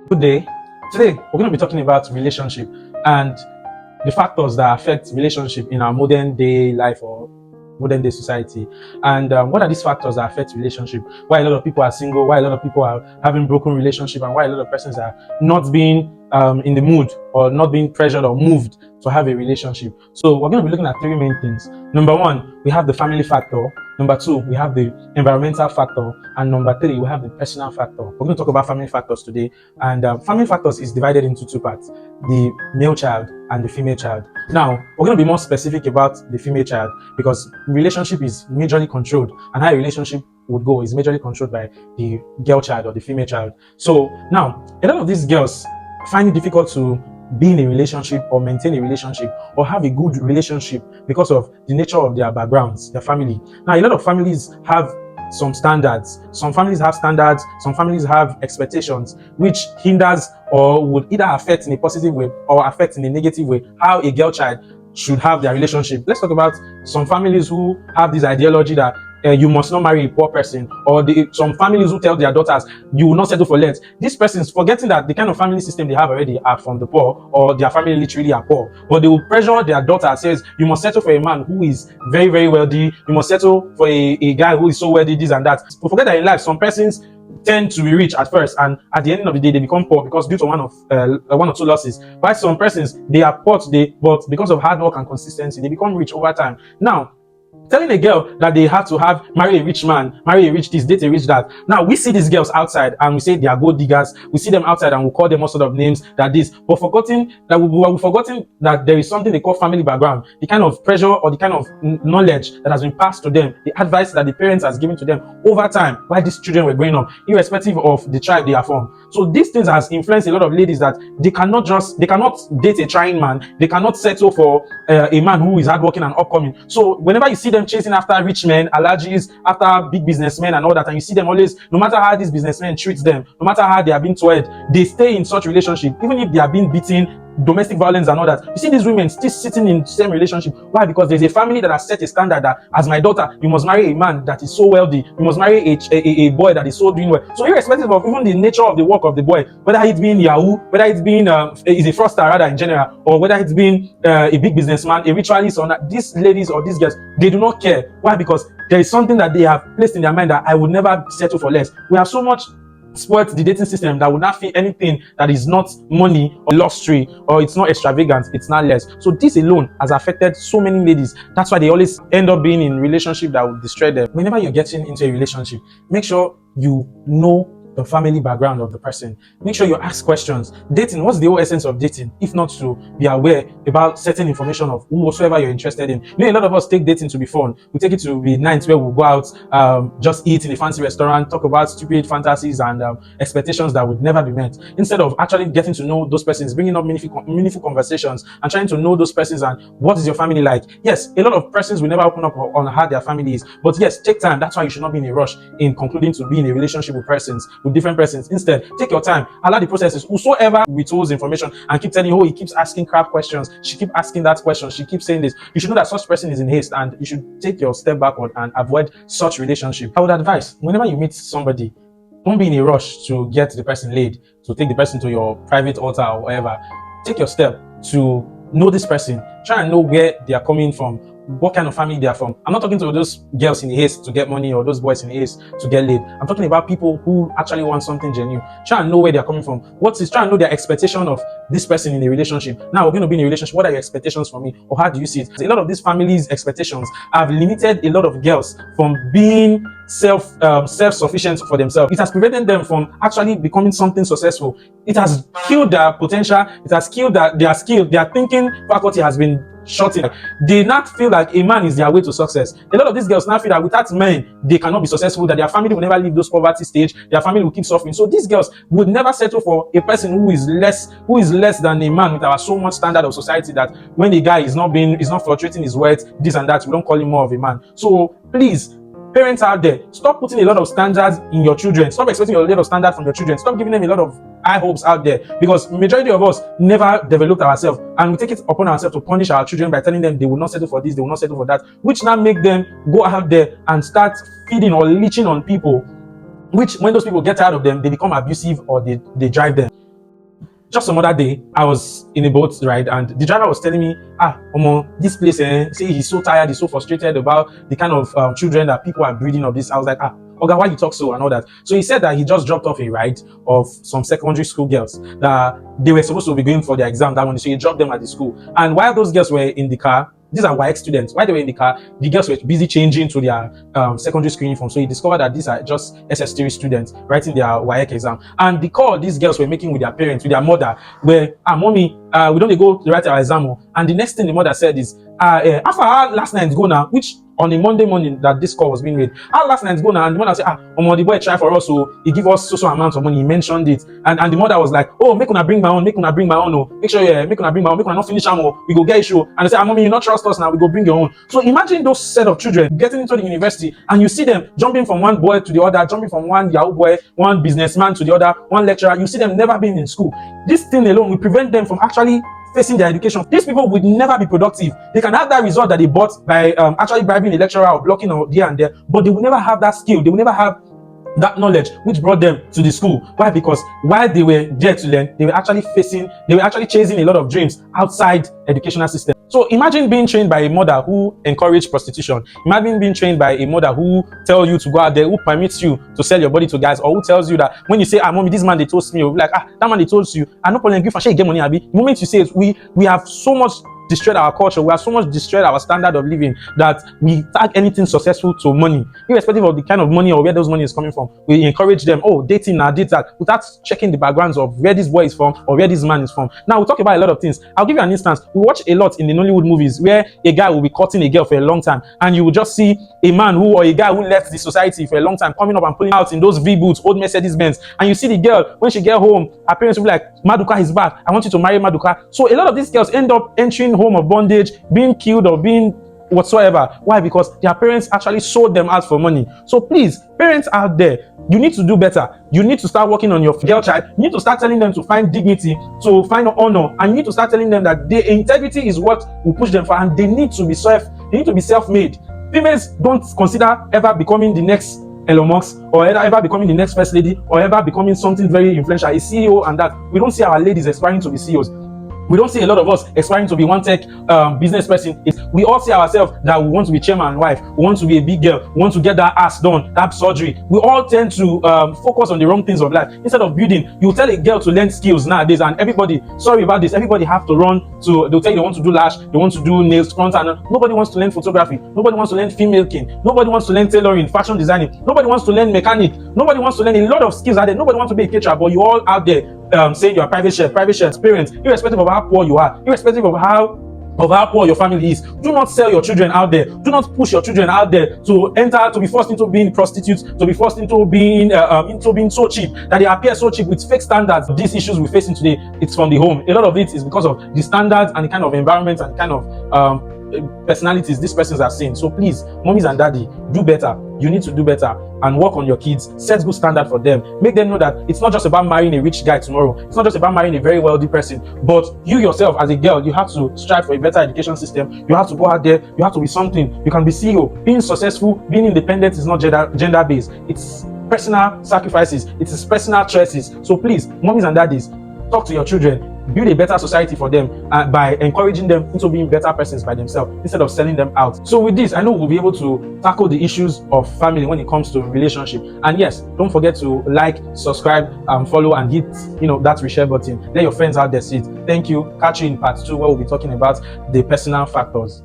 Good day. Today, we're going to be talking about relationship and the factors that affect relationship in our modern day life or modern day society. And what are these factors that affect relationship? Why a lot of people are single, why a lot of people are having broken relationship, and why a lot of persons are not being in the mood or not being pressured or moved to have a relationship. So we're going to be looking at three main things. Number one, we have the family factor. Number two, we have the environmental factor. And number three, we have the personal factor. We're going to talk about family factors today. And family factors is divided into two parts, the male child and the female child. Now, we're going to be more specific about the female child because relationship is majorly controlled, and how a relationship would go is majorly controlled by the girl child or the female child. So now, a lot of these girls find it difficult to be in a relationship or maintain a relationship or have a good relationship because of the nature of their backgrounds, their family. Now, a lot of families have some standards. Some families have standards, some families have expectations, which hinders or would either affect in a positive way or affect in a negative way how a girl child should have their relationship. Let's talk about some families who have this ideology that you must not marry a poor person, or some families who tell their daughters you will not settle for less. These persons forgetting that the kind of family system they have already are from the poor, or their family literally are poor, but they will pressure their daughter, says you must settle for a man who is very, very wealthy, you must settle for a guy who is so wealthy, this and that. But forget that in life some persons tend to be rich at first, and at the end of the day they become poor because due to one or two losses. While some persons, they are poor today, but because of hard work and consistency they become rich over time. Now, telling a girl that they have to marry a rich man, marry a rich this, date a rich that. Now we see these girls outside and we say they are gold diggers. We see them outside and we call them all sort of names that this, but forgetting that there is something they call family background, the kind of pressure or the kind of knowledge that has been passed to them, the advice that the parents has given to them over time while these children were growing up, irrespective of the tribe they are from. So these things has influenced a lot of ladies that they cannot date a trying man, they cannot settle for a man who is hardworking and upcoming. So whenever you see them chasing after rich men, allergies, after big businessmen and all that, and you see them always, no matter how these businessmen treat them, no matter how they are being toyed, they stay in such relationship, even if they are being beaten, domestic violence and all that. You see these women still sitting in the same relationship. Why? Because there's a family that has set a standard that, as my daughter, you must marry a man that is so wealthy, you must marry a boy that is so doing well. So irrespective of even the nature of the work of the boy, whether it's being Yahoo, whether it's being is a fraudster rather in general, or whether it's being a big businessman, a ritualist or not, these ladies or these girls, they do not care. Why? Because there is something that they have placed in their mind that I would never settle for less. We have so much spoiled the dating system that would not feel anything that is not money or luxury, or it's not extravagant, it's not less. So this alone has affected so many ladies. That's why they always end up being in relationship that will destroy them. Whenever you're getting into a relationship, make sure you know the family background of the person. Make sure you ask questions. Dating, what's the whole essence of dating if not to be aware about certain information of whosoever you're interested in? You know, a lot of us take dating to be fun. We take it to be nights where we'll go out, just eat in a fancy restaurant, talk about stupid fantasies and expectations that would never be met, instead of actually getting to know those persons, bringing up meaningful conversations and trying to know those persons and what is your family like. Yes, a lot of persons will never open up on how their family is, but yes, take time. That's why you should not be in a rush in concluding to be in a relationship with persons, with different persons. Instead, take your time, allow the processes. Whosoever withholds information and keep telling you, oh, he keeps asking crap questions, she keep asking that question, she keeps saying this, you should know that such person is in haste, and you should take your step backward and avoid such relationship. I would advise, whenever you meet somebody, don't be in a rush to get the person laid, to take the person to your private altar or whatever. Take your step to know this person. Try and know where they are coming from, what kind of family they are from. I'm not talking to those girls in haste to get money or those boys in haste to get laid. I'm talking about people who actually want something genuine. Try and know where they are coming from. Try and know their expectation of this person in a relationship. Now we're going to be in a relationship. What are your expectations from me, or how do you see it? A lot of these families' expectations have limited a lot of girls from being self-sufficient for themselves. It has prevented them from actually becoming something successful. It has killed their potential. It has killed their skill. Their thinking faculty has been shortened. They not feel like a man is their way to success. A lot of these girls now feel that without men they cannot be successful, that their family will never leave those poverty stage, their family will keep suffering. So these girls would never settle for a person who is less than a man with our so much standard of society that when the guy is not fluctuating his wealth, this and that, we don't call him more of a man. So please, parents out there, stop putting a lot of standards in your children. Stop expecting a lot of standards from your children. Stop giving them a lot of high hopes out there, because majority of us never developed ourselves, and we take it upon ourselves to punish our children by telling them they will not settle for this, they will not settle for that, which now make them go out there and start feeding or leeching on people, which when those people get tired of them, they become abusive or they drive them. just some other day, I was in a boat ride, and the driver was telling me, Omo, this place, say he's so tired, he's so frustrated about the kind of children that people are breeding of this. I was like, Oga, why you talk so and all that? So he said that he just dropped off a ride of some secondary school girls that they were supposed to be going for their exam that morning. So he dropped them at the school. And while those girls were in the car, these are WAEC students. While they were in the car, the girls were busy changing to their secondary school uniform. So he discovered that these are just SS3 students writing their WAEC exam. And the call these girls were making with their parents, with their mother, were, mommy, we don't go to write our exam. And the next thing the mother said is, after our last night's go now, which on a Monday morning that this call was being made, our last night's go now, and the mother said, the boy try for us, so he give us so amount of money. He mentioned it, and the mother was like, oh, make una bring my own, make una bring my own, make sure make una bring my own, make una not finish am, we go get issue. And they say, mommy, you not trust us now, we go bring your own. So imagine those set of children getting into the university, and you see them jumping from one boy to the other, jumping from one Yahoo boy, one businessman to the other, one lecturer. You see them never being in school. This thing alone will prevent them from actually facing their education. These people would never be productive. They can have that result that they bought by actually bribing a lecturer or blocking or there and there, but they will never have that skill. They will never have that knowledge which brought them to the school. Why? Because while they were there to learn, they were actually chasing a lot of dreams outside educational system. So imagine being trained by a mother who encouraged prostitution. Imagine being trained by a mother who tells you to go out there, who permits you to sell your body to guys, or who tells you that when you say, mommy, this man they told me, you'll be like, that man they told you, no problem, give a get money, Abi. The moment you say it, we have so much destroyed our culture, we have so much destroyed our standard of living that we tag anything successful to money, irrespective of the kind of money or where those money is coming from. We encourage them, dating now, date that, without checking the backgrounds of where this boy is from or where this man is from. Now we talk about a lot of things. I'll give you an instance. We watch a lot in the Nollywood movies where a guy will be courting a girl for a long time, and you will just see a man or a guy who left the society for a long time coming up and pulling out in those V-boots, old Mercedes Benz, and you see the girl, when she get home, her parents will be like, Maduka is back, I want you to marry Maduka. So a lot of these girls end up entering home of bondage, being killed or being whatsoever. Why? Because their parents actually sold them out for money. So please, parents out there, you need to do better. You need to start working on your girl child. You need to start telling them to find dignity, to find honor, and you need to start telling them that their integrity is what will push them forward, and they need to be self-made. Females don't consider ever becoming the next Elon Musk, or ever becoming the next first lady, or ever becoming something very influential, a CEO, and that. We don't see our ladies aspiring to be CEOs. We don't see a lot of us aspiring to be one tech business person. We all see ourselves that we want to be chairman and wife. We want to be a big girl. We want to get that ass done, that surgery. We all tend to focus on the wrong things of life. Instead of building, you tell a girl to learn skills nowadays, and everybody, sorry about this, everybody have to run to, they'll tell you they want to do lash, they want to do nails, front, and nobody wants to learn photography. Nobody wants to learn female king. Nobody wants to learn tailoring, fashion designing. Nobody wants to learn mechanic. Nobody wants to learn a lot of skills out there. Nobody wants to be a caterer, but you all out there saying you're a private chef experience, irrespective of how poor you are, irrespective of how poor your family is. Do not sell your children out there. Do not push your children out there to be forced into being prostitutes, to be forced into being so cheap that they appear so cheap with fake standards. These issues we're facing today, it's from the home. A lot of it is because of the standards and the kind of environment and kind of personalities these persons are seeing. So please, mommies and daddy, do better. You need to do better and work on your kids. Set good standard for them. Make them know that it's not just about marrying a rich guy tomorrow. It's not just about marrying a very wealthy person, but you yourself as a girl, you have to strive for a better education system. You have to go out there. You have to be something. You can be CEO. Being successful, being independent is not gender based. It's personal sacrifices. It's personal choices. So please, mommies and daddies, talk to your children. Build a better society for them by encouraging them into being better persons by themselves instead of selling them out. So with this, I know we'll be able to tackle the issues of family when it comes to relationship. And yes, don't forget to like, subscribe, follow, and hit that reshare button. Let your friends out there see it. Thank you. Catch you in part 2 where we'll be talking about the personal factors.